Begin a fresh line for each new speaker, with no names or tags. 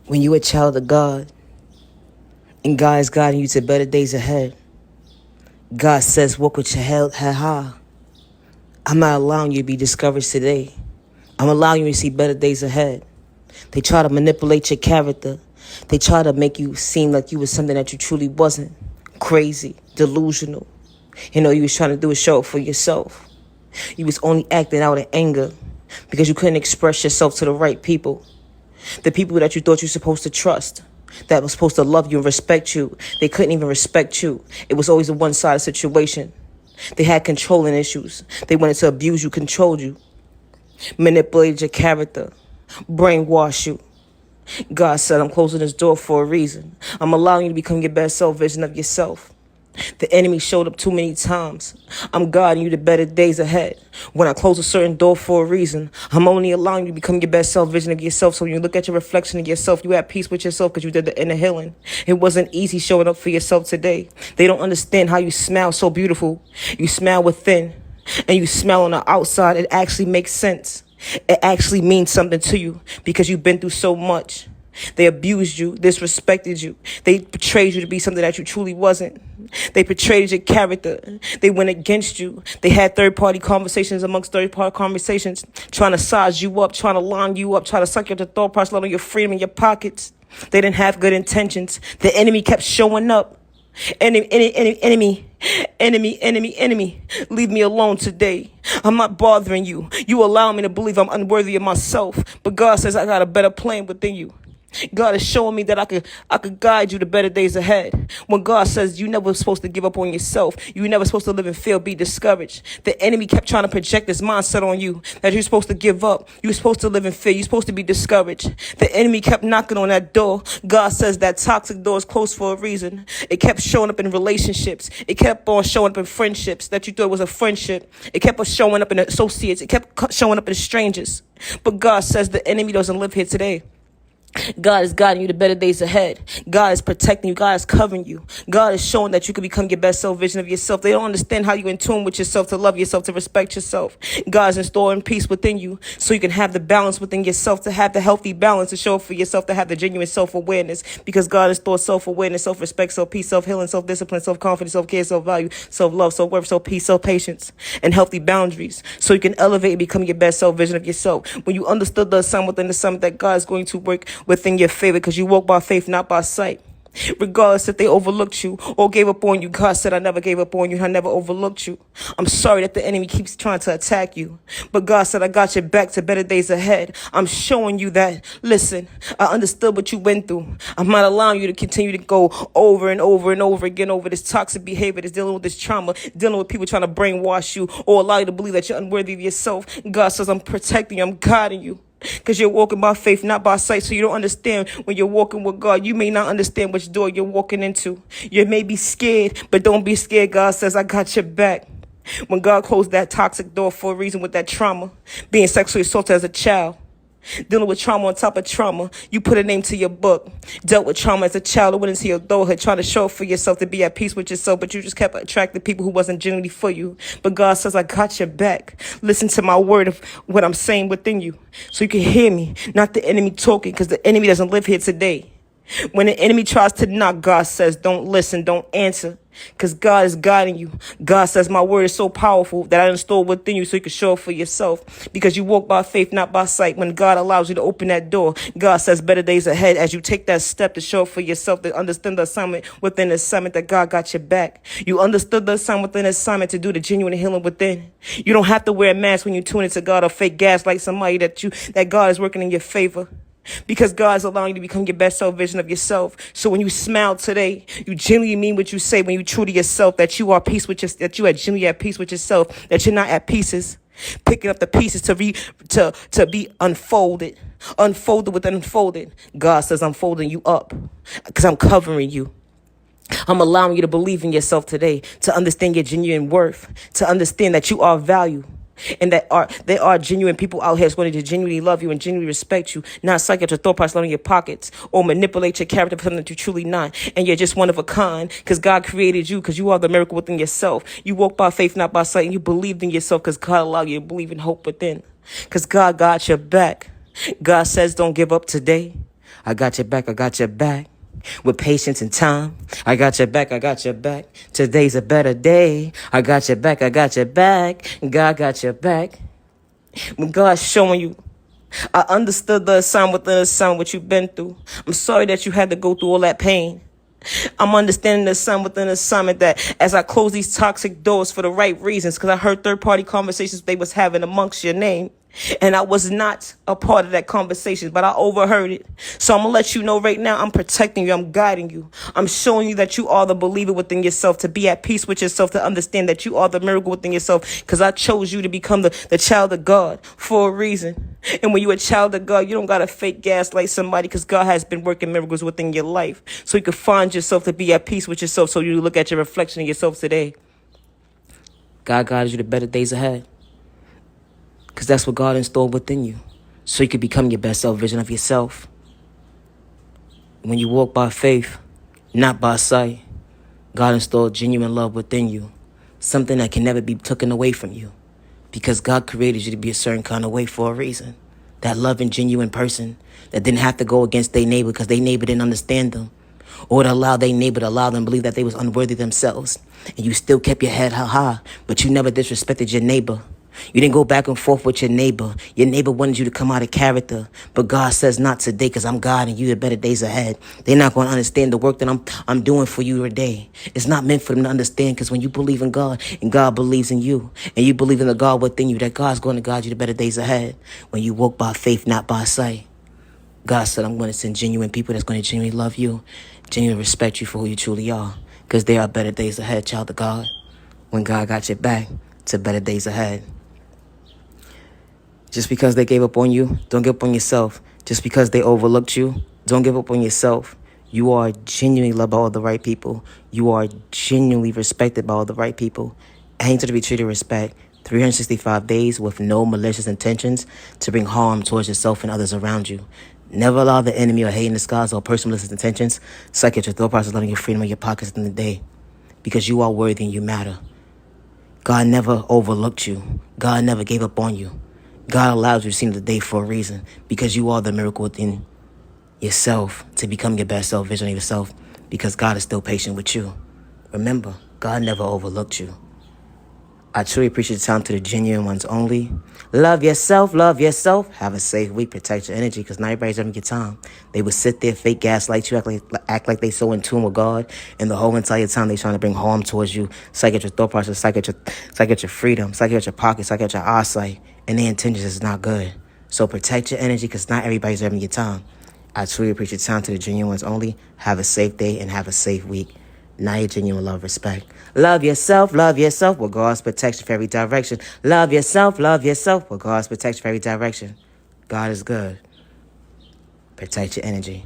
When you're a child of God and God is guiding you to better days ahead, God says, walk with your head high. I'm not allowing you to be discouraged today. I'm allowing you to see better days ahead. They try to manipulate your character. They try to make you seem like you was something that you truly wasn't. Crazy, delusional. All you was trying to do is show up for yourself. You was only acting out in anger because you couldn't express yourself to the right people. The people that you thought you were supposed to trust, that was supposed to love you and respect you, they couldn't even respect you. It was always a one-sided situation. They had controlling issues. They wanted to abuse you, control you, manipulate your character, brainwash you. God said, I'm closing this door for a reason. I'm allowing you to become your best self vision of yourself. The enemy showed up too many times. I'm guiding you to better days ahead. When I close a certain door for a reason, I'm only allowing you to become your best self vision of yourself. So when you look at your reflection of yourself, you at peace with yourself because you did the inner healing. It wasn't easy showing up for yourself today. They don't understand how you smile so beautiful. You smile within and you smile on the outside. It actually makes sense. It actually means something to you because you've been through so much. They abused you, disrespected you. They betrayed you to be something that you truly wasn't. They betrayed your character. They went against you. They had third-party conversations amongst third-party conversations, trying to size you up, trying to line you up, trying to suck you up the thought process, let on your freedom in your pockets. They didn't have good intentions. The enemy kept showing up. Enemy. Leave me alone today. I'm not bothering you. You allow me to believe I'm unworthy of myself. But God says I got a better plan within you. God is showing me that I could guide you to better days ahead. When God says you never supposed to give up on yourself, you never supposed to live in fear, be discouraged. The enemy kept trying to project this mindset on you that you're supposed to give up. You're supposed to live in fear. You're supposed to be discouraged. The enemy kept knocking on that door. God says that toxic door is closed for a reason. It kept showing up in relationships. It kept on showing up in friendships that you thought was a friendship. It kept on showing up in associates. It kept showing up in strangers. But God says the enemy doesn't live here today. God is guiding you to better days ahead. God is protecting you. God is covering you. God is showing that you can become your best self vision of yourself. They don't understand how you're in tune with yourself, to love yourself, to respect yourself. God is installing peace within you so you can have the balance within yourself, to have the healthy balance, to show up for yourself, to have the genuine self-awareness, because God installed self-awareness, self-respect, self-peace, self-healing, self-discipline, self-confidence, self-care, self-value, self-love, self-worth, self-peace, self-patience, and healthy boundaries so you can elevate and become your best self vision of yourself. When you understood the assignment within the assignment that God is going to work within your favor, because you walk by faith, not by sight. Regardless if they overlooked you or gave up on you, God said, I never gave up on you. I never overlooked you. I'm sorry that the enemy keeps trying to attack you, but God said, I got your back to better days ahead. I'm showing you that, listen, I understood what you went through. I'm not allowing you to continue to go over and over and over again over this toxic behavior, that's dealing with this trauma, dealing with people trying to brainwash you or allow you to believe that you're unworthy of yourself. God says, I'm protecting you. I'm guiding you. Because you're walking by faith, not by sight. So you don't understand when you're walking with God. You may not understand which door you're walking into. You may be scared, but don't be scared. God says, I got your back. When God closed that toxic door for a reason with that trauma, being sexually assaulted as a child, dealing with trauma on top of trauma, you put a name to your book. Dealt with trauma as a child, went into your adulthood, trying to show up for yourself, to be at peace with yourself, but you just kept attracting people who wasn't genuinely for you. But God says, I got your back. Listen to my word of what I'm saying within you, so you can hear me, not the enemy talking, because the enemy doesn't live here today. When the enemy tries to knock, God says, don't listen, don't answer, because God is guiding you. God says, my word is so powerful that I installed within you so you can show up for yourself, because you walk by faith, not by sight. When God allows you to open that door, God says better days ahead as you take that step to show up for yourself, to understand the assignment within the assignment, that God got your back. You understood the assignment within the assignment to do the genuine healing within. You don't have to wear a mask when you tune into God or fake gaslight somebody that God is working in your favor. Because God is allowing you to become your best self vision of yourself. So when you smile today, you genuinely mean what you say. When you true to yourself, that you are peace with that you are genuinely at peace with yourself, that you're not at pieces, picking up the pieces to be unfolded with unfolded. God says, I'm folding you up because I'm covering you. I'm allowing you to believe in yourself today, to understand your genuine worth, to understand that you are value. And that there are genuine people out here that's going to genuinely love you and genuinely respect you, not psych out your thought process in your pockets or manipulate your character for something that you're truly not. And you're just one of a kind because God created you, because you are the miracle within yourself. You walk by faith, not by sight, and you believed in yourself because God allowed you to believe in hope within, because God got your back. God says, don't give up today. I got your back, I got your back. With patience and time, I got your back, I got your back. Today's a better day. I got your back, I got your back. God got your back. When God's showing you, I understood the assignment within the assignment what you've been through. I'm sorry that you had to go through all that pain. I'm understanding the assignment within the assignment that as I close these toxic doors for the right reasons, because I heard third-party conversations they was having amongst your name. And I was not a part of that conversation, but I overheard it. So I'm going to let you know right now, I'm protecting you. I'm guiding you. I'm showing you that you are the believer within yourself, to be at peace with yourself, to understand that you are the miracle within yourself, because I chose you to become the child of God for a reason. And when you're a child of God, you don't got to fake gaslight somebody, because God has been working miracles within your life. So you can find yourself to be at peace with yourself, so you look at your reflection of yourself today. God guides you to better days ahead. Because that's what God installed within you. So you can become your best self vision of yourself. When you walk by faith, not by sight, God installed genuine love within you. Something that can never be taken away from you. Because God created you to be a certain kind of way for a reason. That loving, genuine person that didn't have to go against their neighbor because their neighbor didn't understand them. Or to allow their neighbor to allow them to believe that they was unworthy themselves. And you still kept your head high, but you never disrespected your neighbor. You didn't go back and forth with your neighbor. Your neighbor wanted you to come out of character. But God says not today, because I'm guiding you to better days ahead. They're not going to understand the work that I'm doing for you today. It's not meant for them to understand, because when you believe in God and God believes in you, and you believe in the God within you, that God's going to guide you to better days ahead. When you walk by faith, not by sight. God said, I'm going to send genuine people that's going to genuinely love you, genuinely respect you for who you truly are. Because there are better days ahead, child of God. When God got your back, to better days ahead. Just because they gave up on you, don't give up on yourself. Just because they overlooked you, don't give up on yourself. You are genuinely loved by all the right people. You are genuinely respected by all the right people. Aim to be treated with respect 365 days with no malicious intentions to bring harm towards yourself and others around you. Never allow the enemy or hate in disguise or personal malicious intentions suck at your thought process, letting your freedom in your pockets in the day. Because you are worthy and you matter. God never overlooked you. God never gave up on you. God allows you to see the day for a reason, because you are the miracle within yourself to become your best self, vision of yourself, because God is still patient with you. Remember, God never overlooked you. I truly appreciate the time to the genuine ones only. Love yourself, love yourself. Have a safe week, protect your energy, because not everybody's having a good time. They would sit there, fake gaslight you, act like they so in tune with God, and the whole entire time they trying to bring harm towards you, psych at your thought process, psych at your freedom, psych at your pocket, psych at your eyesight, and their intentions is not good. So protect your energy, because not everybody's having a good time. I truly appreciate the time to the genuine ones only. Have a safe day and have a safe week. Now your genuine love, respect. Love yourself with God's protection for every direction. Love yourself with God's protection for every direction. God is good. Protect your energy.